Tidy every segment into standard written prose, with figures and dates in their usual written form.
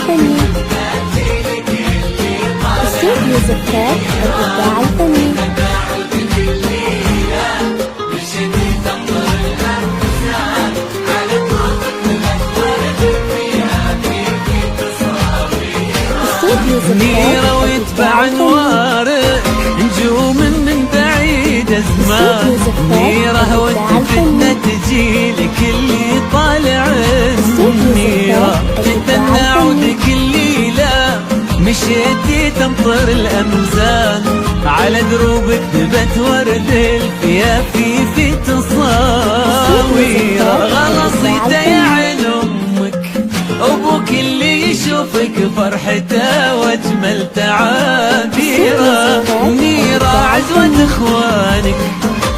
الفني. استوديو زفات الإبداع الفني. منيرة ويتبع انوارك نجوم من بعيد ازمان. منيرة والفتنة تجيلك اللي طالع منيرة تتمنى عودك الليلة مشيتي تمطر الأمزان على دروبك ذبت ورد الفيافي في تصاوير. غلصيت يا عين أمك أبوك اللي يشوفك فرحته واجمل تعابيره. منيرة عزوة اخوانك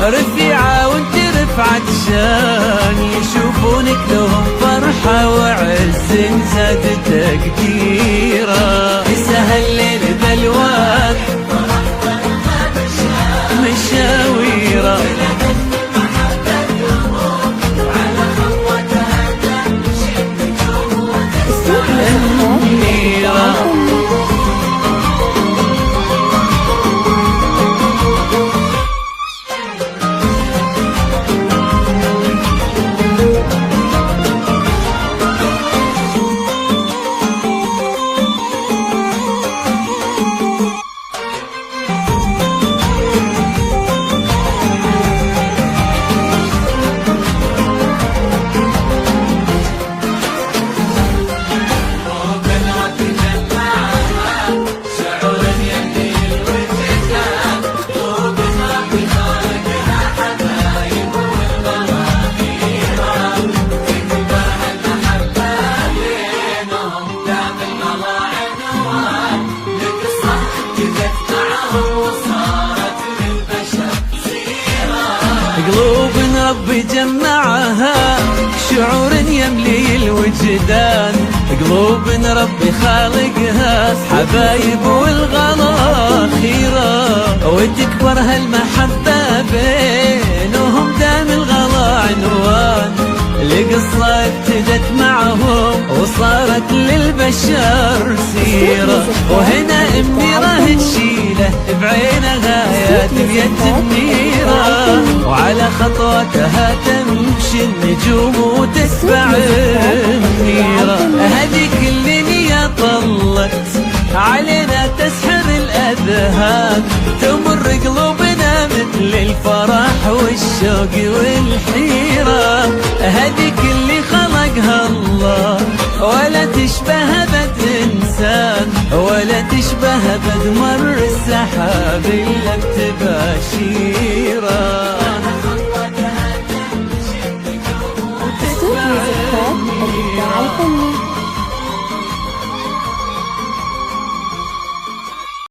رفيعة وانت رفعت شان يشوفونك لهم فرحة وعز زاد تقديره. يسهل الليل بلوان مشاويره قلوب ربي جمعها شعور يملي الوجدان. قلوب ربي خالقها حبايب والغلا خيرة وتكبر هالمحبة بينهم دام الغلا عنوان. لقصة ابتدت معهم وصارت للبشر سيرة وهنا منيرة تشيله بعينها يا بيد منيرة وعلى خطواتها تمشي النجوم وتتبع منيرة. هذيك اللي يا طلت علينا تسحر الأذهان تمر قلوبنا مثل الفرح والشوق والحيرة. هذيك اللي خلقها الله ولا تشبه بد إنسان ولا تشبه بد مر السحاب إلا بتباشيره.